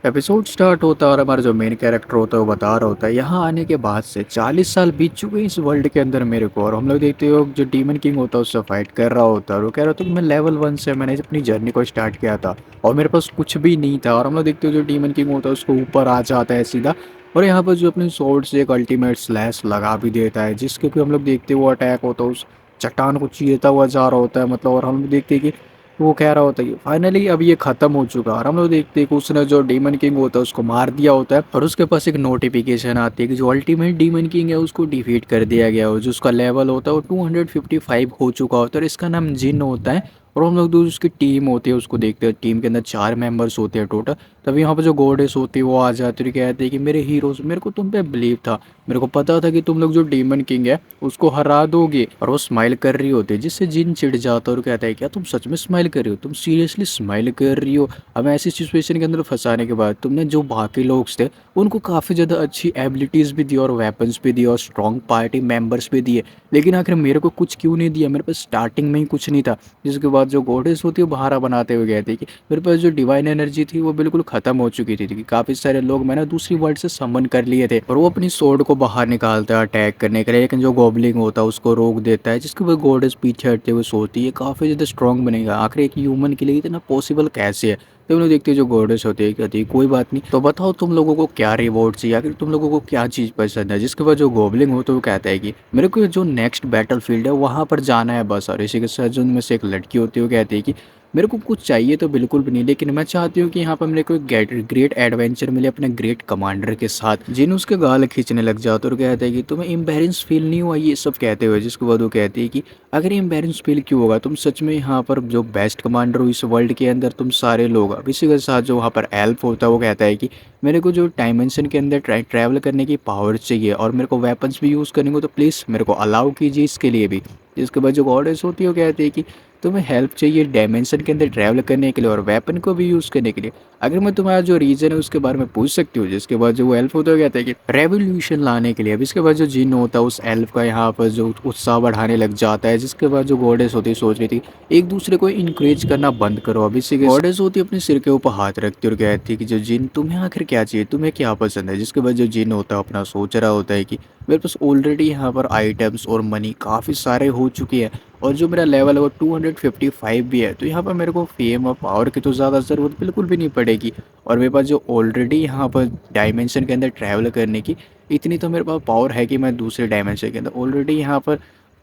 Episode start होता है और हमारा जो मेन कैरेक्टर होता है वो बता रहा होता है यहाँ आने के बाद से 40 साल बीत चुके हैं इस वर्ल्ड के अंदर मेरे को। और हम लोग देखते हो जो डीमन किंग होता है उससे फाइट कर रहा होता है और वो कह रहा होता है कि मैं लेवल 1 से मैंने अपनी जर्नी को स्टार्ट किया था और मेरे पास कुछ भी नहीं था। और हम लोग देखते हो जो डीमन किंग होता है उसको ऊपर आ जाता है सीधा और यहाँ पर जो अपनी स्वॉर्ड से एक अल्टीमेट स्लैश लगा भी देता है जिसके भी हम लोग देखते हैं वो अटैक होता है उस चट्टान को चीरता हुआ जा रहा होता है मतलब। और हम लोग देखते हैं कि वो कह रहा होता है कि फाइनली अब ये खत्म हो चुका है। और हम लोग देखते हैं कि उसने जो डीमन किंग होता है उसको मार दिया होता है और उसके पास एक नोटिफिकेशन आती है कि जो अल्टीमेट डीमन किंग है उसको डिफीट कर दिया गया हो। जो उसका लेवल होता है वो 255 हो चुका होता है और इसका नाम जिन होता है। और हम लोग जो उसकी टीम होती है उसको देखते हैं, टीम के अंदर 4 मेंबर्स होते हैं टोटल। तभी यहाँ पर जो गॉडेस होती है वो आ जाती है, कहते हैं कि मेरे हीरोज मेरे को तुम पे बिलीव था, मेरे को पता था कि तुम लोग जो डीमन किंग है उसको हरा दोगे। और वो स्माइल कर रही होती है जिससे जिन चिढ़ जाता है और कहता है क्या तुम सच में स्माइल कर रही हो, तुम सीरियसली स्माइल कर रही हो। हमें ऐसी सिचुएशन के अंदर फंसाने के बाद तुमने जो बाकी लोग थे उनको काफ़ी ज़्यादा अच्छी एबिलिटीज़ भी दी और वेपन्स भी दिए और स्ट्रॉन्ग पार्टी मेंबर्स भी दिए, लेकिन आखिर मेरे को कुछ क्यों नहीं दिया, मेरे पास स्टार्टिंग में ही कुछ नहीं था। जिसके बाद जो गॉडेस होती है वो बहाना बनाते हुए कहती है कि मेरे पास जो डिवाइन एनर्जी थी वो बिल्कुल ख़त्म हो चुकी थी कि काफ़ी सारे लोग मैंने दूसरी वर्ल्ड से समन कर लिए थे। और वो अपनी सोर्ड को बाहर निकालता है अटैक करने के लिए, लेकिन जो गॉबलिंग होता है उसको रोक देता है जिसके बाद गॉडेस पीछे हटते हुए सोचती है काफ़ी ज़्यादा स्ट्रॉन्ग बनेगा, आखिर एक ह्यूमन के लिए इतना पॉसिबल कैसे है। तो हम लोग देखते हैं जो गॉडेस होती है कहती है कोई बात नहीं, तो बताओ तुम लोगों को क्या रिवॉर्ड चाहिए, आखिर तुम लोगों को क्या चीज़ पसंद है। जिसके बाद जो गॉबलिंग होता है वो कहता है कि मेरे को जो नेक्स्ट बैटल फील्ड है वहाँ पर जाना है बस। और इसी के साथ जो उनमें से एक लड़की होती है वो कहती है कि मेरे को कुछ चाहिए तो बिल्कुल भी नहीं, लेकिन मैं चाहती हूँ कि यहाँ पर मेरे को एक ग्रेट एडवेंचर मिले अपने ग्रेट कमांडर के साथ। जिन उसके गाल खींचने लग जाते और कहते हैं कि तुम्हें एम्बेरेंस फील नहीं हुआ ये सब कहते हुए। जिसके बाद वो कहती है कि अगर एम्बेरेंस फील क्यों होगा, तुम सच में यहाँ पर जो बेस्ट कमांडर हो इस वर्ल्ड के अंदर, तुम सारे लोग। अब इसी के साथ जो वहाँ पर एल्फ होता है वो कहता है कि मेरे को जो डायमेंशन के अंदर ट्रैवल करने की पावर चाहिए और मेरे को वेपन्स भी यूज़ करने को, तो प्लीज़ मेरे को अलाउ कीजिए इसके लिए भी। जिसके बाद जो गॉडेस होती है वो कहती है कि तुम्हें हेल्प चाहिए डायमेंशन के अंदर ट्रैवल करने के लिए और वेपन को भी यूज़ करने के लिए, अगर मैं तुम्हारा जो रीज़न है उसके बारे में पूछ सकती हूँ। जिसके बाद जो वो एल्फ होता है कहता है कि रेवोल्यूशन लाने के लिए। अब इसके बाद जो जिन होता है उस एल्फ का यहाँ पर जो उत्साह बढ़ाने लग जाता है। जिसके बाद जो गॉडेस होती है सोच रही थी एक दूसरे को इंकरेज करना बंद करो। अब इसी के गॉडेस होती है अपने सिर के ऊपर हाथ रखती है और कहती है कि जो जिन तुम्हें आखिर क्या चाहिए, तुम्हें क्या पसंद है। जिसके बाद जो जिन होता है अपना सोच रहा होता है कि मेरे पास ऑलरेडी यहाँ पर आइटम्स और मनी काफ़ी सारे हो चुके हैं और जो मेरा लेवल है वो 255 भी है, तो यहाँ पर मेरे को फेम और पावर की तो ज़्यादा ज़रूरत बिल्कुल भी नहीं पड़ेगी। और मेरे पास जो ऑलरेडी यहाँ पर डायमेंशन के अंदर ट्रैवल करने की इतनी तो मेरे पास पावर है कि मैं दूसरे डायमेंशन के अंदर ऑलरेडी यहाँ पर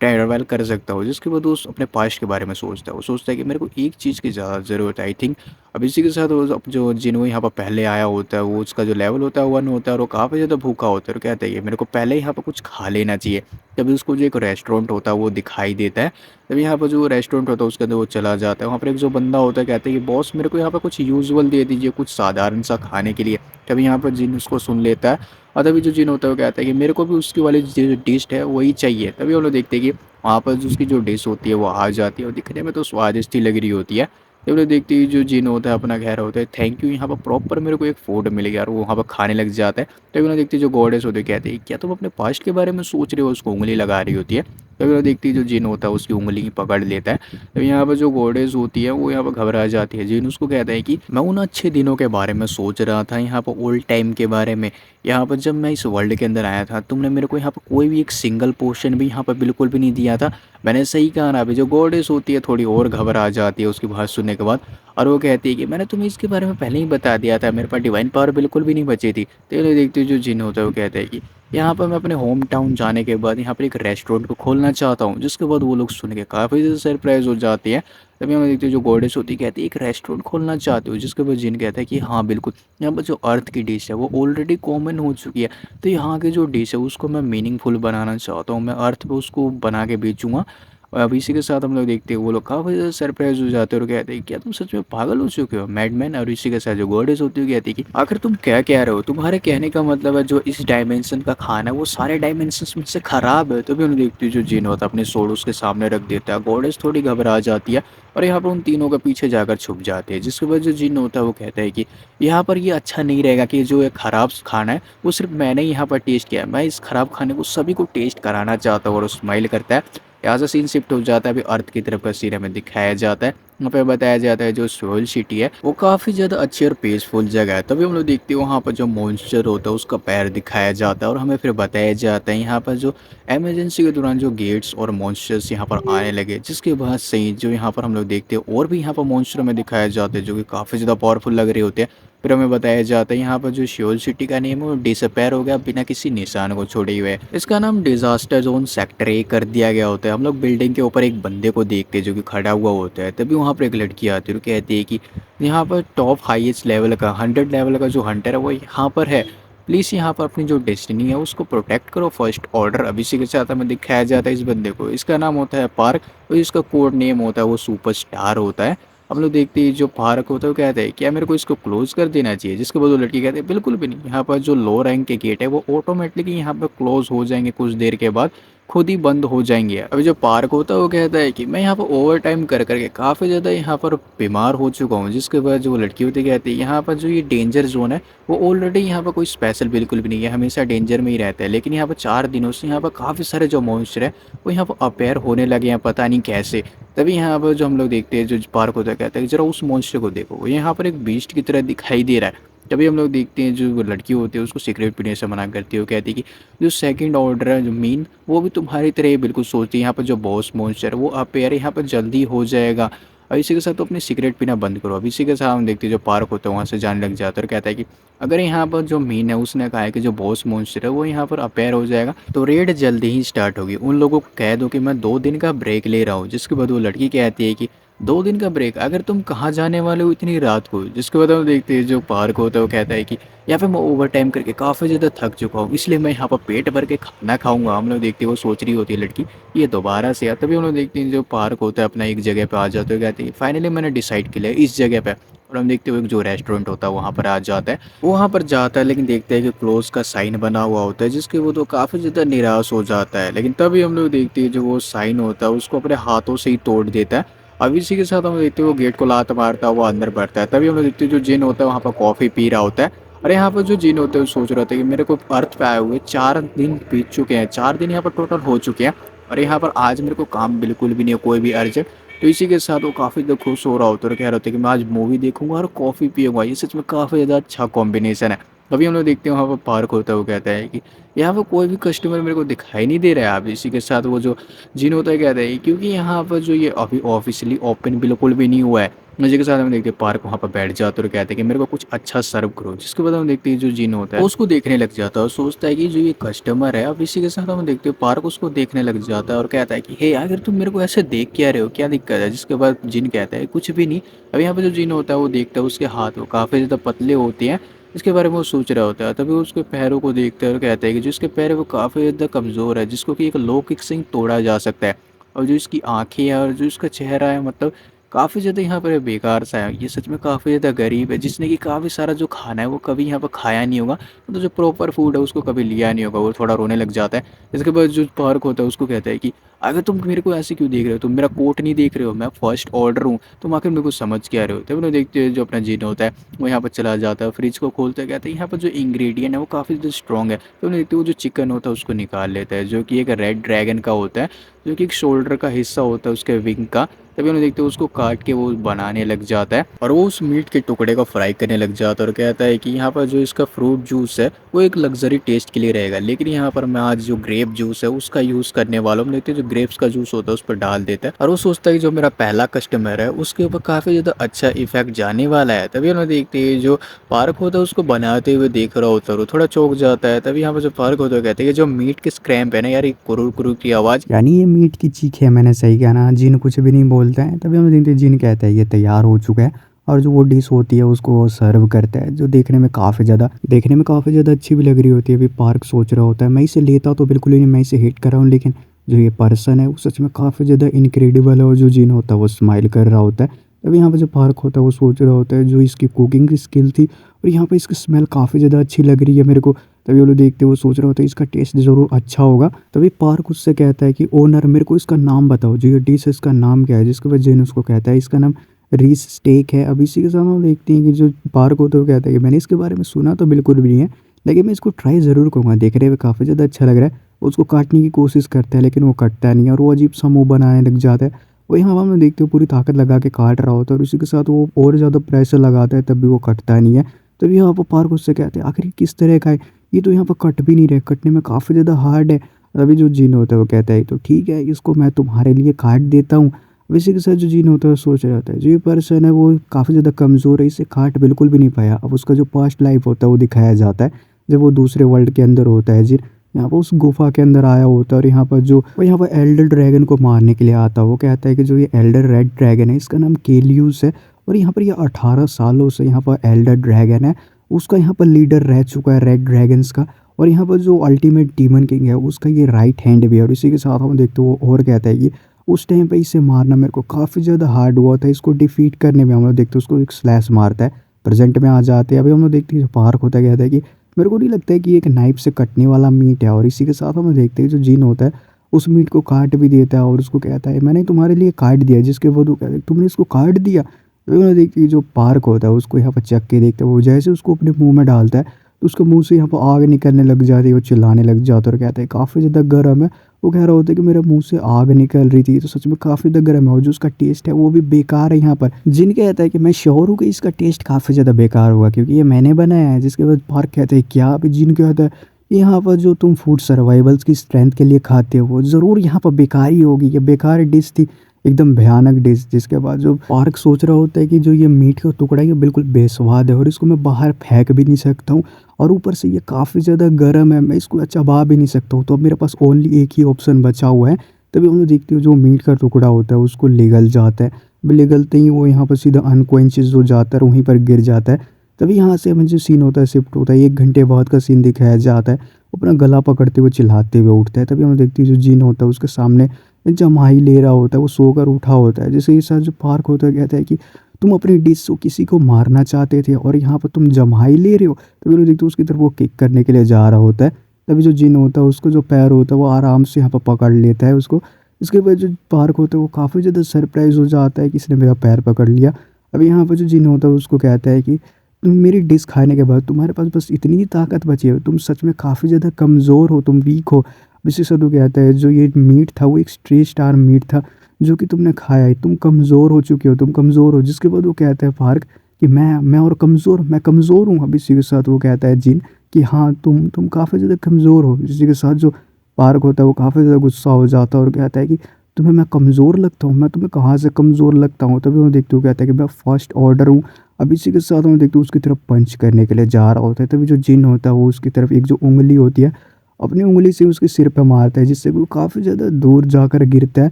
ट्रैवल कर सकता हूँ। जिसके बाद उस अपने पास्ट के बारे में सोचता है, वो सोचता है कि मेरे को एक चीज़ की ज़्यादा ज़रूरत है आई थिंक। अब इसी के साथ वो जो जिन वो यहाँ पर पहले आया होता है वो उसका जो लेवल होता है 1 होता है और वो काफ़ी ज़्यादा भूखा होता है और कहता है कि मेरे को पहले यहाँ पर कुछ खा लेना चाहिए। तभी उसको जो एक रेस्टोरेंट होता है वो दिखाई देता है। तभी यहाँ पर जो रेस्टोरेंट होता है उसके अंदर वो चला जाता है। वहाँ पर एक जो बंदा होता है कहता है कि बॉस मेरे को यहाँ पर कुछ यूजुअल दे दीजिए, कुछ साधारण सा खाने के लिए। तभी यहाँ पर जिन उसको सुन लेता है और तभी जो जिन होता है वो कहता है कि मेरे को भी उसकी वाली जो डिश है वही चाहिए। तभी हम लोग देखते हैं कि वहाँ पर जो उसकी जो डिश होती है वो आ जाती है और दिखने में तो स्वादिष्ट ही लग रही होती है। जब लोग देखते ही जो जिन होता है अपना कह रहा होता है थैंक यू, यहाँ पर प्रॉपर मेरे को एक फूड मिल गया और वो वहाँ पर खाने लग जाता है। तभी उन्हें देखते जो गॉडेस होते कहते हैं क्या तुम अपने पास्ट के बारे में सोच रहे हो, उसको उंगली लगा रही होती है। तभी उन्हें देखती जो जिन होता है उसकी उंगली ही पकड़ लेता है। तो यहाँ पर जो गॉडेस होती है वो यहाँ पर घबरा जाती है। जिन उसको कहता है कि मैं उन अच्छे दिनों के बारे में सोच रहा था, यहाँ पर ओल्ड टाइम के बारे में। यहाँ पर जब मैं इस वर्ल्ड के अंदर आया था तुमने मेरे को यहाँ पर कोई भी एक सिंगल पोर्शन भी यहाँ पर बिल्कुल भी नहीं दिया था। मैंने सही कहा ना। अभी जो गॉडेस होती है थोड़ी और घबरा जाती है उसकी बात सुनने के बाद और वो कहती है कि मैंने तुम्हें इसके बारे में पहले ही बता दिया था, मेरे पास डिवाइन पावर बिल्कुल भी नहीं बची थी। तो ये देखते जो जिन होता है वो कहता है कि यहाँ पर मैं अपने होम टाउन जाने के बाद यहाँ पर एक रेस्टोरेंट को खोलना चाहता हूँ। जिसके बाद वो लोग सुन के काफ़ी ज़्यादा सरप्राइज हो जाती है। तभी हम देखते हैं जो गॉडेस होती है कहती है एक रेस्टोरेंट खोलना चाहते हो। जिसके बाद जिन कहता है कि हाँ बिल्कुल, यहाँ पर जो अर्थ की डिश है वो ऑलरेडी कॉमन हो चुकी है, तो यहाँ की जो डिश है उसको मैं मीनिंगफुल बनाना चाहता हूँ, मैं अर्थ पे उसको बना के बेचूँगा। और अब इसी के साथ हम लोग देखते हैं वो लोग काफ़ी ज़्यादा सरप्राइज हो जाते हैं और कहते हैं क्या तुम सच में पागल हो चुके हो मैडमैन। और इसी के साथ जो गॉडेस होती है कहती है कि आखिर तुम क्या कह रहे हो, तुम्हारे कहने का मतलब है जो इस डायमेंशन का खाना है वो सारे डायमेंशन में से खराब है। तो भी उन्हें देखती है जो जिन होता है अपने सोड उसके सामने रख देता है। गॉडेस थोड़ी घबरा जाती है और यहाँ पर उन तीनों के पीछे जाकर छुप जाते हैं। जिसके बाद जो जिन होता है वो कहता है कि यहाँ पर ये अच्छा नहीं रहेगा कि जो ये ख़राब खाना है वो सिर्फ मैंने यहाँ पर टेस्ट किया है, मैं इस ख़राब खाने को सभी को टेस्ट कराना चाहता हूँ। और स्माइल करता है। यहाँ से सीन शिफ्ट हो जाता है, अभी अर्थ की तरफ का सीन हमें दिखाया जाता है। वहाँ पे बताया जाता है जो सोल सिटी है वो काफ़ी ज़्यादा अच्छी और पीसफुल जगह है। तभी हम लोग देखते हैं वहाँ पर जो मॉन्स्टर होता है उसका पैर दिखाया जाता है और हमें फिर बताया जाता है यहाँ पर जो इमरजेंसी के दौरान जो गेट्स और मॉन्स्टर्स यहाँ पर आने लगे, जिसके बाद से ही जो यहाँ पर हम लोग देखते हैं और भी यहाँ पर मॉन्स्टर हमें दिखाया जाता है जो कि काफ़ी ज़्यादा पावरफुल लग रहे होते हैं। फिर हमें बताया जाता है यहाँ पर जो शियोल सिटी का नेम है वो डिसअपेयर हो गया बिना किसी निशान को छोड़े हुए। इसका नाम डिजास्टर जोन सेक्टर ए कर दिया गया होता है। हम लोग बिल्डिंग के ऊपर एक बंदे को देखते हैं जो कि खड़ा हुआ होता है। तभी वहाँ पर एक लड़की आती है और कहती है कि यहाँ पर टॉप हाईएस्ट लेवल का 100 लेवल का जो हंटर है वो यहाँ पर है। प्लीज़ यहाँ पर अपनी जो डेस्टिनी है उसको प्रोटेक्ट करो। फर्स्ट ऑर्डर अभी से के साथ हमें दिखाया जाता है इस बंदे को। इसका नाम होता है पार्क और इसका कोड नेम होता है वो सुपर स्टार होता है। हम लोग देखते हैं जो पार्क होता है वो कहता है क्या मेरे को इसको क्लोज कर देना चाहिए, जिसके बाद वो लड़की कहते हैं बिल्कुल भी नहीं, यहाँ पर जो लो रैंक के गेट है वो ऑटोमेटिकली यहाँ पर क्लोज हो जाएंगे, कुछ देर के बाद खुद ही बंद हो जाएंगे। अभी जो पार्क होता है वो कहता है कि मैं यहाँ पर ओवर टाइम कर करके काफ़ी ज़्यादा यहाँ पर बीमार हो चुका हूँ, जिसके बाद जो वो लड़की होती है कहती है यहाँ पर जो ये डेंजर जोन है वो ऑलरेडी यहाँ पर कोई स्पेशल बिल्कुल भी नहीं है, हमेशा डेंजर में ही रहता है। लेकिन यहाँ पर 4 दिनों से यहाँ पर काफ़ी सारे जो मॉन्स्टर है वो यहाँ पर अपेयर होने लगे हैं, पता नहीं कैसे। तभी यहाँ पर जो हम लोग देखते हैं जो पार्क होता है कहता है कि जरा उस मॉन्स्टर को देखो, वो यहाँ पर एक बीस्ट की तरह दिखाई दे रहा है। तभी हम लोग देखते हैं जो वो लड़की होती है उसको सिगरेट पीने से मना करती है। वो कहती है कि जो सेकंड ऑर्डर है जो मीन वो भी तुम्हारी तरह ही बिल्कुल सोचती है। यहाँ पर जो बॉस मॉन्स्टर है वो अपेयर यहाँ पर जल्दी हो जाएगा और इसी के साथ तो अपनी सिगरेट पीना बंद करो। अब इसी के साथ हम देखते हैं जो पार्क होता है वहाँ से जाने लग जाता है और कहता है कि अगर यहाँ पर जो मीन है उसने कहा है कि जो बॉस मॉन्स्टर है वो यहाँ पर अपेयर हो जाएगा तो रेड जल्दी ही स्टार्ट होगी। उन लोगों को कह दो कि मैं 2 दिन का ब्रेक ले रहा हूँ। जिसके बाद वो लड़की कहती है कि 2 दिन का ब्रेक, अगर तुम कहाँ जाने वाले हो इतनी रात को। जिसके बाद हम देखते हैं जो पार्क होता है वो कहता है कि यहाँ पे मैं ओवर टाइम करके काफ़ी ज़्यादा थक चुका हूँ, इसलिए मैं यहाँ पर पेट भर के खाना खाऊंगा। हम लोग देखते हैं वो सोच रही होती है लड़की ये दोबारा से यार। तभी हम लोग देखते हैं जो पार्क होता है अपना एक जगह पे आ जाते हो, कहते हैं फाइनली मैंने डिसाइड किया है इस जगह पे। और हम देखते हुए जो रेस्टोरेंट होता है वहाँ पर आ जाता है, वो वहाँ पर जाता है लेकिन देखते हैं कि क्लोज का साइन बना हुआ होता है, जिसके वो तो काफ़ी ज़्यादा निराश हो जाता है। लेकिन तभी हम लोग देखते हैं जो वो साइन होता है उसको अपने हाथों से ही तोड़ देता है। अब इसी के साथ हम देखते हैं वो गेट को लात मारता है, वो अंदर बढ़ता है। तभी हम लोग देखते हैं जो जिन होता है वहाँ पर कॉफ़ी पी रहा होता है। और यहाँ पर जो जिन होते हैं वो सोच रहे थे कि मेरे को अर्थ पे आए हुए 4 दिन बीत चुके हैं, 4 दिन यहाँ पर टोटल हो चुके हैं और यहाँ पर आज मेरे को काम बिल्कुल भी नहीं है, कोई भी अर्जेंट। तो इसी के साथ वो काफ़ी ज़्यादा खुश हो रहा होता है और कह रहा होता है कि मैं आज मूवी देखूंगा और कॉफ़ी पीऊंगा। ये सच में काफ़ी ज़्यादा अच्छा कॉम्बिनेशन है। अभी हम लोग देखते हैं वहाँ पर पार्क होता है वो कहता है कि यहाँ पर कोई भी कस्टमर मेरे को दिखाई नहीं दे रहा है। अब इसी के साथ वो जो जिन होता है कहता है क्योंकि यहाँ पर जो ये अभी ऑफिशियली ओपन बिल्कुल भी नहीं हुआ है। मजे के साथ हम देखते हैं पार्क वहाँ पर बैठ जाते और कहते हैं कि मेरे को कुछ अच्छा सर्व करो। जिसके बाद हम देखते हैं जो जिन होता है वो उसको देखने लग जाता है और सोचता है कि जो ये कस्टमर है। अब इसी के साथ हम देखते हैं पार्क उसको देखने लग जाता है और कहता है कि हे अगर तुम मेरे को ऐसे देख क्या रहे हो, क्या दिक्कत है। जिसके बाद जिन कहता है कुछ भी नहीं। अब यहाँ पर जो जिन होता है वो देखता है उसके हाथ वो काफ़ी ज़्यादा पतले होते हैं, इसके बारे में वो सोच रहा होता है। तभी वो उसके पैरों को देखता है और कहता है कि जो इसके पैर है वो काफ़ी ज़्यादा कमज़ोर है, जिसको कि एक लो किक से ही तोड़ा जा सकता है। और जो इसकी आँखें हैं और जो इसका चेहरा है मतलब काफ़ी ज़्यादा यहाँ पर बेकार सा है। ये सच में काफ़ी ज़्यादा गरीब है, जिसने कि काफ़ी सारा जो खाना है वो कभी यहाँ पर खाया नहीं होगा, तो जो प्रॉपर फूड है उसको कभी लिया नहीं होगा। वो थोड़ा रोने लग जाता है। इसके बाद जो पार्क होता है उसको कहता है कि अगर तुम मेरे को ऐसे क्यों देख रहे हो, तुम मेरा कोट नहीं देख रहे हो, मैं फर्स्ट ऑर्डर हूँ, तुम आखिर मेरे को समझ क्या रहे हो। तब उन्हें देखते हैं जो अपना जिन होता है वो यहाँ पर चला जाता है, फ्रिज को खोलता है, कहता है यहाँ पर जो इंग्रेडिएंट है वो काफ़ी ज़्यादा स्ट्रॉन्ग है। तो उन्हें देखते हैं वो जो चिकन होता है उसको निकाल लेता है, जो कि एक रेड ड्रैगन का होता है, जो कि एक शोल्डर का हिस्सा होता है उसके विंग का। तभी उन्हें देखते हैं उसको काट के वो बनाने लग जाता है और वो उस मीट के टुकड़े को फ्राई करने लग जाता है और कहता है कि यहाँ पर जो इसका फ्रूट जूस है वो एक लग्जरी टेस्ट के लिए रहेगा, लेकिन यहाँ पर मैं आज जो ग्रेप जूस है उसका यूज़ करने वाला हूँ। हम देखते हैं जो ग्रेप्स का जूस होता है उस पर डाल देता है और वो सोचता है कि जो मेरा पहला कस्टमर है उसके ऊपर काफ़ी ज़्यादा अच्छा इफेक्ट जाने वाला है। तभी उन्हें देखते हैं जो पार्क होता है उसको बनाते हुए देख रहा होता है, वो थोड़ा चौंक जाता है। तभी यहाँ पर जो पार्क होता है कहते हैं कि जो मीट के स्क्रैम्प है ना यार, एक कुरुर कुरुर की आवाज़, यानी ये मीट की चीख है, मैंने सही कहा ना। जिन कुछ भी नहीं बोलता है। तभी हम देखते हैं जिन कहता है ये तैयार हो चुका है और जो वो डिश होती है उसको वो सर्व करता है, जो देखने में काफ़ी ज़्यादा अच्छी भी लग रही होती है। अभी पार्क सोच रहा होता है मैं इसे लेता तो बिल्कुल ही नहीं, मैं इसे हेट कर रहा हूँ, लेकिन जो ये पर्सन है वो सच में काफ़ी ज़्यादा इनक्रेडिबल है। और जो जिन होता है वो स्माइल कर रहा होता है। तभी यहाँ पर जो पार्क होता है वो सोच रहा होता है जो इसकी कुकिंग की स्किल थी और यहाँ पर इसकी स्मेल काफ़ी ज़्यादा अच्छी लग रही है मेरे को। तभी वो लोग देखते हैं वो सोच रहा होता है इसका टेस्ट ज़रूर अच्छा होगा। तभी पार्क उससे कहता है कि ओनर मेरे को इसका नाम बताओ, जो ये डिश है इसका नाम क्या है। जिसके बाद जेन उसको कहता है इसका नाम रीस स्टेक है। अब इसी के साथ हम देखते हैं कि जो पार्क होता है वो कहता है कि मैंने इसके बारे में सुना तो बिल्कुल भी नहीं है, लेकिन मैं इसको ट्राई ज़रूर करूँगा, देखने में काफ़ी ज़्यादा अच्छा लग रहा है। उसको काटने की कोशिश करता है लेकिन वो कटता नहीं है और वो अजीब सा मुँह बनाने लग जाता है। वही हवा में देखते हो पूरी ताकत लगा के काट रहा होता है और उसी के साथ वो और ज़्यादा प्रेशर लगाता है तब भी वो कटता नहीं है। तभी यहाँ पर पार्क उससे कहते हैं, आखिर ये किस तरह का है? ये तो यहाँ पर कट भी नहीं रहे, कटने में काफ़ी ज़्यादा हार्ड है। तभी जो जिन होता है वो कहता है तो ठीक है, इसको मैं तुम्हारे लिए काट देता हूँ। अब इसी के साथ जो जिन होता है वो सोच रहा होता है, जो ये पर्सन है वो काफ़ी ज़्यादा कमज़ोर है, इसे काट बिल्कुल भी नहीं पाया। अब उसका जो पास्ट लाइफ होता है वो दिखाया जाता है, जब वो दूसरे वर्ल्ड के अंदर होता है जिन यहाँ पर उस गुफ़ा के अंदर आया होता है और यहाँ पर जो वो यहाँ पर एल्डर ड्रैगन को मारने के लिए आता है। वो कहता है कि जो ये एल्डर रेड ड्रैगन है इसका नाम केलियूस है और यहाँ पर ये 18 सालों से यहाँ पर एल्डर ड्रैगन है, उसका यहाँ पर लीडर रह चुका है रेड ड्रैगन्स का। और यहाँ पर जो अल्टीमेट डीमन किंग है उसका ये राइट हैंड भी है। और इसी के साथ हम देखते हो वो और कहता है कि उस टाइम पे इसे मारना मेरे को काफ़ी ज़्यादा हार्ड हुआ था, इसको डिफीट करने में हम लोग देखते हैं उसको एक स्लैश मारता है। प्रेजेंट में आ जाते हैं, अभी हम लोग देखते हैं जो पार्क होता है कहता है कि मेरे को नहीं लगता है कि ये एक नाइफ से कटने वाला मीट है। और इसी के साथ हम देखते हैं जो जिन होता है उस मीट को काट भी देता है और उसको कहता है मैंने तुम्हारे लिए काट दिया, जिसके बाद वो कहता है तुमने इसको काट दिया। तो हम लोग देखते हैं जो पार्क होता है उसको यहाँ पर चक के देखते हैं, वो जैसे उसको अपने मुंह में डालता है तो उसके मुंह से यहाँ पर आग निकलने लग जाती है, वो चिल्लाने लग जाता है और कहता है काफ़ी ज़्यादा गर्म है। वो कह रहा होता है कि मेरे मुंह से आग निकल रही थी, तो सच में काफ़ी ज़्यादा गर्म है और जो उसका टेस्ट है वो भी बेकार है। यहाँ पर जिन कहता है कि मैं श्योर हूँ कि इसका टेस्ट काफ़ी ज़्यादा बेकार होगा क्योंकि ये मैंने बनाया है। जिसके बाद पार्क कहते हैं क्या? अभी जिन कहता है यहाँ पर जो तुम फूड सर्वाइवल्स की स्ट्रेंथ के लिए खाते हो वो ज़रूर यहाँ पर बेकार ही होगी, ये बेकार डिश थी, एकदम भयानक डिश। जिसके बाद जो पार्क सोच रहा होता है कि जो ये मीट का टुकड़ा है ये बिल्कुल बेस्वाद है और इसको मैं बाहर फेंक भी नहीं सकता हूँ और ऊपर से ये काफ़ी ज़्यादा गर्म है, मैं इसको चबा भी नहीं सकता हूँ। तो अब मेरे पास ओनली एक ही ऑप्शन बचा हुआ है। तभी हम लोग देखते हो जो मीट का टुकड़ा होता है उसको निगल जाता है, निगलते ही वो यहाँ पर सीधा अनकॉन्शियस हो जाता है और वहीं पर गिर जाता है। तभी यहाँ से हमें जो सीन होता है शिफ्ट होता है, 1 घंटे बाद का सीन दिखाया जाता है। वो अपना गला पकड़ते हुए चिल्लाते हुए उठता है। तभी हम देखते हैं जो जिन होता है उसके सामने जम्हाई ले रहा होता है, वो सोकर उठा होता है। जैसे ये साथ जो पार्क होता है कहता है कि तुम अपनी डिश से किसी को मारना चाहते थे और यहाँ पर तुम जम्हाई ले रहे हो। तभी हम देखते हैं उसकी तरफ वो किक करने के लिए जा रहा होता है। तभी जो जिन होता है उसको जो पैर होता है वो आराम से यहाँ पर पकड़ लेता है उसको। इसके बाद जो पार्क होता है वो काफ़ी ज़्यादा सरप्राइज़ हो जाता है कि इसने मेरा पैर पकड़ लिया। अभी यहाँ पर जो जिन होता है उसको कहता है कि तुम मेरी डिश खाने के बाद तुम्हारे पास बस इतनी ही ताकत बची है, तुम सच में काफ़ी ज़्यादा कमज़ोर हो, तुम वीक हो। इसी से तो कहता है जो ये मीट था वो एक 3 स्टार मीट था जो कि तुमने खाया है, तुम कमज़ोर हो चुके हो, तुम कमज़ोर हो। जिसके बाद वो कहता है पार्क कि मैं और कमज़ोर, मैं कमज़ोर हूँ। अब इसी के साथ वो कहता है जिन कि हाँ तुम काफ़ी ज़्यादा कमज़ोर हो। इसी के साथ जो पार्क होता है वो काफ़ी ज़्यादा गुस्सा हो जाता है और कहता है कि तुम्हें मैं कमज़ोर लगता हूँ? मैं तुम्हें कहाँ से कमज़ोर लगता हूँ? तभी वो देखते हो कहता है कि मैं फर्स्ट ऑर्डर हूँ। अब इसी के साथ हम देखते हो उसकी तरफ पंच करने के लिए जा रहा होता है। तभी जो जिन होता है वो उसकी तरफ एक जो उंगली होती है अपनी उंगली से उसके सिर पे मारता है, जिससे वो काफ़ी ज़्यादा दूर जाकर गिरता है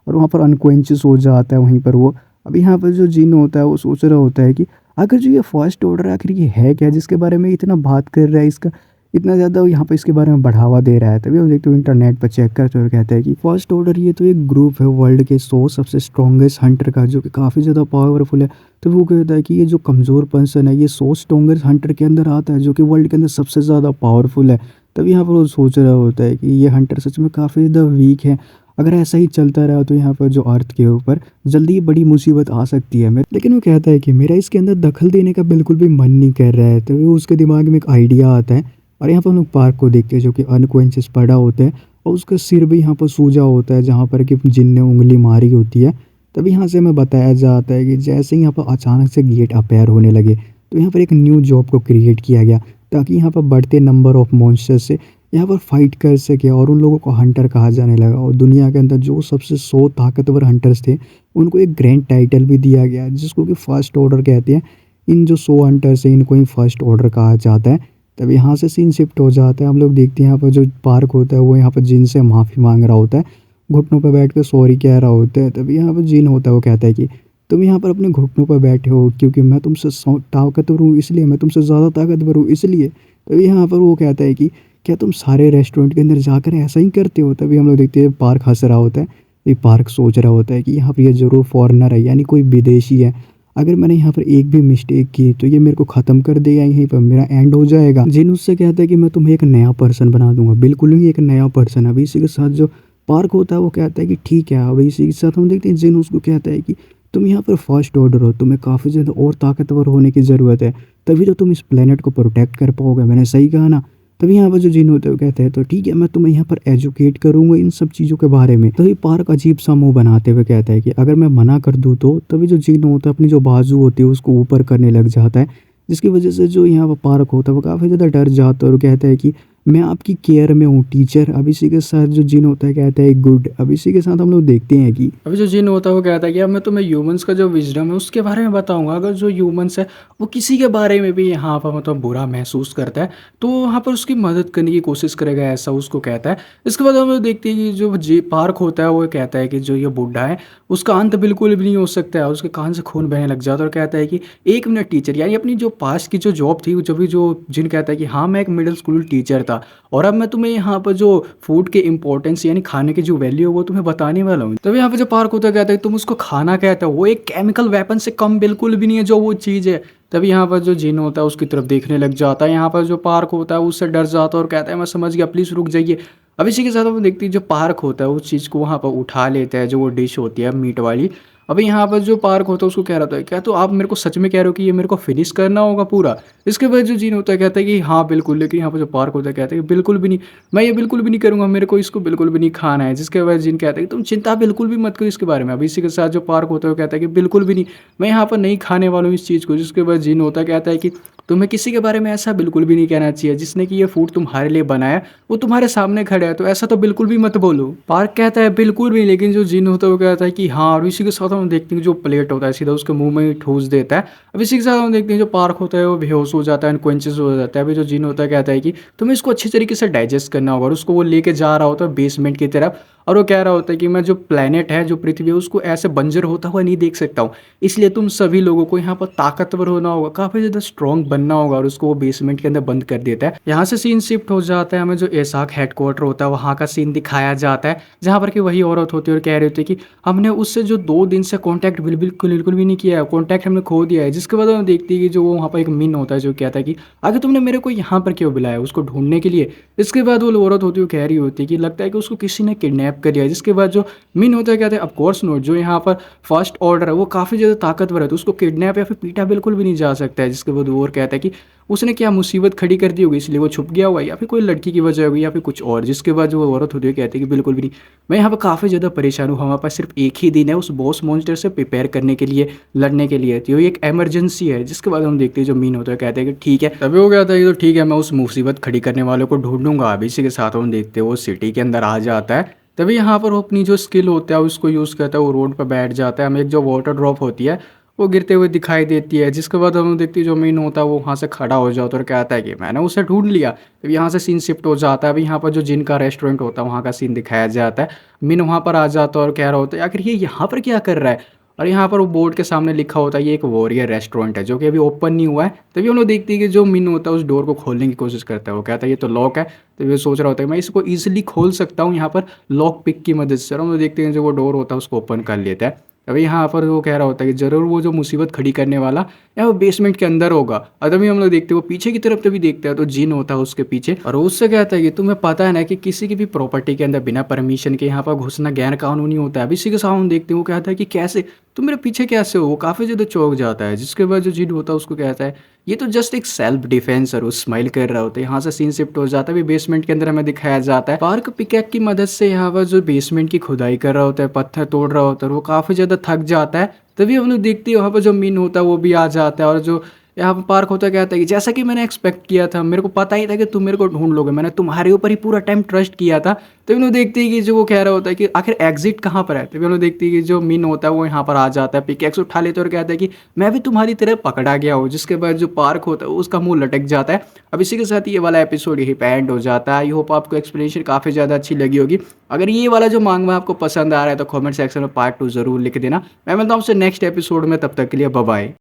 और वहाँ पर अनकॉन्शियस हो जाता है वहीं पर वो। अब यहाँ पर जो जिन होता है वो सोच रहा होता है कि आखिर जो ये फर्स्ट ऑर्डर आखिर ये है क्या जिसके बारे में इतना बात कर रहा है, इसका इतना ज़्यादा यहाँ पर इसके बारे में बढ़ावा दे रहा है। तभी हम देखते हो इंटरनेट पर चेक करते हुए कहते हैं कि फर्स्ट ऑर्डर ये तो एक ग्रुप है वर्ल्ड के 100 सबसे स्ट्रॉन्गेस्ट हंटर का जो कि काफ़ी ज़्यादा पावरफुल है। तो वो कहता है कि ये जो कमज़ोर पर्सन है ये 100 स्ट्रॉन्गेस्ट हंटर के अंदर आता है जो कि वर्ल्ड के अंदर सबसे ज़्यादा पावरफुल है। तब यहाँ पर वो सोच रहा होता है कि ये हंटर सच में काफ़ी ज़्यादा वीक है, अगर ऐसा ही चलता रहा तो यहाँ पर जो अर्थ के ऊपर जल्दी ही बड़ी मुसीबत आ सकती है। मैं लेकिन वो कहता है कि मेरा इसके अंदर दखल देने का बिल्कुल भी मन नहीं कर रहा है। तो वो उसके दिमाग में एक आइडिया आता है और यहाँ पर हम लोग पार्क को देखते हैं जो कि अनकॉन्शियस पड़ा होता है और उसका सिर भी यहाँ पर सूजा होता है जहाँ पर कि जिन ने उंगली मारी होती है। तभी यहाँ से हमें बताया जाता है कि जैसे ही यहाँ पर अचानक से गेट अपेयर होने लगे तो यहाँ पर एक न्यू जॉब को क्रिएट किया गया ताकि यहाँ पर बढ़ते नंबर ऑफ मॉन्स्टर्स से यहाँ पर फाइट कर सके और उन लोगों को हंटर कहा जाने लगा। और दुनिया के अंदर जो सबसे 100 ताकतवर हंटर्स थे उनको एक ग्रैंड टाइटल भी दिया गया जिसको कि फर्स्ट ऑर्डर कहते हैं। इन जो 100 हंटर्स हैं इनको ही फर्स्ट ऑर्डर कहा जाता है। तब यहाँ से सीन शिफ्ट हो जाता है, हम लोग देखते हैं यहाँ पर जो पार्क होता है वो यहाँ पर जिन से माफ़ी मांग रहा होता है, घुटनों पर बैठ कर सॉरी कह रहा होता है। तभी यहाँ पर जिन होता है वो कहता है कि तुम यहाँ पर अपने घुटनों पर बैठे हो क्योंकि मैं तुमसे ताकतवर हूँ इसलिए, मैं तुमसे ज़्यादा ताकतवर हूँ इसलिए। तभी यहाँ पर वो कहता है कि क्या तुम सारे रेस्टोरेंट के अंदर जाकर ऐसा ही करते हो? तभी हम लोग देखते हैं पार्क हंस रहा होता है। ये पार्क सोच रहा होता है कि यहाँ पर ये ज़रूर फॉरेनर है यानी कोई विदेशी है, अगर मैंने यहाँ पर एक भी मिस्टेक की तो ये मेरे को ख़त्म कर देगा, यहीं पर मेरा एंड हो जाएगा। जिन उससे कहता है कि मैं तुम्हें एक नया पर्सन बना दूंगा, बिल्कुल ही एक नया पर्सन। अभी इसी के साथ जो पार्क होता है वो कहता है कि ठीक है। अभी इसी के साथ हम देखते हैं जिन उसको कहता है कि तुम यहाँ पर फर्स्ट ऑर्डर हो, तुम्हें काफ़ी ज़्यादा और ताकतवर होने की ज़रूरत है, तभी तो तुम इस प्लेनेट को प्रोटेक्ट कर पाओगे, मैंने सही कहा ना? तभी यहाँ पर जो जिन होता है वो कहता है तो ठीक है मैं तुम्हें यहाँ पर एजुकेट करूँगा इन सब चीज़ों के बारे में। तभी पार्क अजीब सा मुँह बनाते हुए कहता है कि अगर मैं मना कर दूँ तो? तभी जो जिन होता है अपनी जो बाजू होती है उसको ऊपर करने लग जाता है। जिसकी वजह से जो यहाँ पर पार्क होता है वो काफ़ी ज़्यादा डर जाता है और कहता है कि मैं आपकी केयर में हूँ टीचर। अब इसी के साथ जो जिन होता है कहता है गुड। अब इसी के साथ हम लोग देखते हैं कि अभी जो जिन होता है वो कहता है कि अब मैं तुम्हें ह्यूमंस का जो विजडम है उसके बारे में बताऊंगा। अगर जो ह्यूमंस है वो किसी के बारे में भी यहाँ पर मतलब बुरा महसूस करता है तो वहाँ पर उसकी मदद करने की कोशिश करेगा, ऐसा उसको कहता है। इसके बाद हम लोग देखते हैं कि जो जी पार्क होता है वो कहता है कि जो ये बुढ़ा है उसका अंत बिल्कुल भी नहीं हो सकता है। उसके कान से खून बहने लग जाता है और कहता है कि 1 मिनट टीचर, यानी अपनी जो पास की जो जॉब थी जब भी जो जिन कहता है कि हाँ मैं एक मिडिल स्कूल टीचर था और अब मैं तुम्हें यहाँ पर जो फूड के इंपॉर्टेंस यानी खाने की जो वैल्यू है वो तुम्हें बताने वाला हूँ। तब यहाँ पे जो पार्क होता कहता है तुम उसको खाना कहते हो, वो एक केमिकल वेपन से कम बिल्कुल भी नहीं है जो वो चीज़ है। तभी यहाँ पर जो जिन होता है उसकी तरफ देखने लग जाता है। यहाँ पर जो पार्क होता है उससे डर जाता है और कहता है मैं समझ गया, प्लीज़ रुक जाइए। अब इसी के साथ हम देखते हैं जो पार्क होता है उस चीज़ को वहाँ पर उठा लेता है, जो वो डिश होती है मीट वाली। अभी यहाँ पर जो पार्क होता है उसको कह रहा था क्या तो आप मेरे को सच में कह रहे हो कि ये मेरे को फिनिश करना होगा पूरा? इसके बाद जो जिन होता है कहता है कि हाँ बिल्कुल, लेकिन यहाँ पर जो पार्क होता है कहता है कि बिल्कुल भी नहीं, मैं ये बिल्कुल भी नहीं करूँगा, मेरे को इसको बिल्कुल भी नहीं खाना है। जिसके बाद जिन कहता है कि तुम चिंता बिल्कुल भी मत करो इसके बारे में। अब इसी के साथ जो पार्क होता है वो कहता है कि बिल्कुल भी नहीं, मैं यहाँ पर नहीं खाने वाला हूँ इस चीज़ को। जिसके बाद जिन होता है कहता है कि तुम्हें किसी के बारे में ऐसा बिल्कुल भी नहीं कहना चाहिए, जिसने कि ये फूड तुम्हारे लिए बनाया वो तुम्हारे सामने खड़ा है, तो ऐसा तो बिल्कुल भी मत बोलो। पार्क कहता है बिल्कुल भी, लेकिन जो जिन होता है वो कहता है कि हाँ। और इसी के साथ हम देखते हैं जो प्लेट होता है सीधा उसके मुंह में ही ठूस देता है। अब इसी के साथ हम देखते हैं जो पार्क होता है वो बेहोश हो जाता है, अनकॉन्शियस हो जाता है। अभी जो जिन होता है कहता है कि तुम्हें इसको अच्छी तरीके से डाइजेस्ट करना होगा और उसको वो लेके जा रहा होता है बेसमेंट की तरफ। और वो कह रहा होता है कि मैं जो प्लेनेट है जो पृथ्वी है उसको ऐसे बंजर होता हुआ नहीं देख सकता हूँ, इसलिए तुम सभी लोगों को यहाँ पर ताकतवर होना होगा, काफ़ी ज़्यादा स्ट्रॉन्ग बनना होगा। और उसको वो बेसमेंट के अंदर बंद कर देता है। यहाँ से सीन शिफ्ट हो जाता है, हमें जो एसाक हेडक्वार्टर होता है वहाँ का सीन दिखाया जाता है, जहाँ पर कि वही औरत होती है और कह रही होती है कि हमने उससे जो 2 दिन से कॉन्टैक्ट बिल्कुल भी नहीं किया है, कॉन्टैक्ट हमने खो दिया है। जिसके बाद हम देखती है कि जो वो वहाँ पर एक मिन होता है जो कहता है कि आगे तुमने मेरे को यहाँ पर क्यों बुलाया, उसको ढूंढने के लिए। इसके बाद वो औरत होती है वो कह रही होती है कि लगता है कि उसको किसी ने किडनैप कर लिया है। जिसके बाद जो मिन होता है कहते हैं ऑफ कोर्स नॉट, जो यहाँ पर फर्स्ट ऑर्डर है वो काफ़ी ज़्यादा ताकतवर है तो उसको किडनैप या फिर पीटा बिल्कुल भी नहीं जा सकता है। जिसके बाद वो और कहता है कि उसने क्या मुसीबत खड़ी कर दी होगी इसलिए वो छुप गया हुआ है, या फिर कोई लड़की की वजह होगी या फिर कुछ और। जिसके बाद जो वो औरत होती है कहती है कि बिल्कुल भी नहीं, मैं यहाँ पर काफ़ी ज़्यादा परेशान हूँ, हमारे पास सिर्फ एक ही दिन है उस बॉस मॉन्स्टर से प्रिपेयर करने के लिए, लड़ने के लिए, तो ये एक इमरजेंसी है। जिसके बाद हम देखते हैं जो मीन होता है कहते हैं कि ठीक है। तभी वो कहता है कि तो ठीक है मैं उस मुसीबत खड़ी करने वालों को ढूंढूंगा। अभी इसी के साथ हम देखते हैं वो सिटी के अंदर आ जाता है। तभी यहाँ पर वो अपनी जो स्किल होता है उसको यूज़ करता है, वो रोड पर बैठ जाता है। हमें एक जो वाटर ड्रॉप होती है वो गिरते हुए दिखाई देती है। जिसके बाद हम देखते हैं जो मीन होता है वो वहाँ से खड़ा हो जाता है और कहता है कि मैंने उसे ढूंढ लिया। तब यहाँ से सीन शिफ्ट हो जाता है। अभी यहाँ पर जो जिन का रेस्टोरेंट होता है वहाँ का सीन दिखाया जाता है। मीन वहाँ पर आ जाता है और कह रहा होता है आखिर ये यहाँ पर क्या कर रहा है। और यहाँ पर वो बोर्ड के सामने लिखा होता है ये एक वॉरियर रेस्टोरेंट है जो कि अभी ओपन नहीं हुआ है। तभी हम लोग देखते हैं कि जो मिन होता है उस डोर को खोलने की कोशिश करता है, वो कहता है ये तो लॉक है। तो ये सोच रहा होता है मैं इसको ईजिली खोल सकता हूँ यहाँ पर लॉक पिक की मदद से। और हम लोग देखते हैं जो वो डोर होता है उसको ओपन कर लेता है। अभी यहाँ पर वो कह रहा होता है कि ज़रूर वो जो मुसीबत खड़ी करने वाला या वो बेसमेंट के अंदर होगा। और तभी हम लोग देखते हैं वो पीछे की तरफ तभी देखते हैं तो जिन होता है उसके पीछे और उससे कहता है कि तुम्हें पता है ना कि किसी की भी प्रॉपर्टी के अंदर बिना परमिशन के यहाँ पर घुसना गैर कानूनी होता है। अभी इसी के साथ हम देखते हैं वो कहता है कि कैसे तुम मेरे पीछे कैसे हो, वो काफ़ी ज़्यादा चौंक जाता है। जिसके बाद जो जिन होता है उसको कहता है ये तो जस्ट एक सेल्फ डिफेंस, और वो स्माइल कर रहा होता है। यहाँ से सीन शिफ्ट हो जाता है, भी बेसमेंट के अंदर हमें दिखाया जाता है पार्क पिकैक की मदद से यहाँ पर जो बेसमेंट की खुदाई कर रहा होता है, पत्थर तोड़ रहा होता है, वो काफ़ी ज़्यादा थक जाता है। तभी हम लोग देखते हैं वहाँ पर जो मीन होता है वो भी आ जाता है। और जो यहाँ पर पार्क होता है कहता है कि जैसा कि मैंने एक्सपेक्ट किया था, मेरे को पता ही था कि तुम मेरे को ढूंढ लोगे, मैंने तुम्हारे ऊपर ही पूरा टाइम ट्रस्ट किया था। तभी हम लोग देखते हैं कि जो वो कह रहा होता है कि आखिर एग्जिट कहाँ पर है। तभी हम लोग देखते हैं कि जो मीन होता है वो यहाँ पर आ जाता है, पिकैक्स उठा लेता है और कहता है कि मैं भी तुम्हारी तरह पकड़ा गया हूँ। जिसके बाद जो पार्क होता है उसका मुंह लटक जाता है। अब इसी के साथ ये वाला एपिसोड यही पे एंड हो जाता है। आई होप आपको एक्सप्लेनेशन काफ़ी ज़्यादा अच्छी लगी होगी। अगर ये वाला जो मांगवा आपको पसंद आ रहा है तो कमेंट सेक्शन में पार्ट 2 जरूर लिख देना। मैं मिलता हूँ आपसे नेक्स्ट एपिसोड में, तब तक के लिए बाय बाय।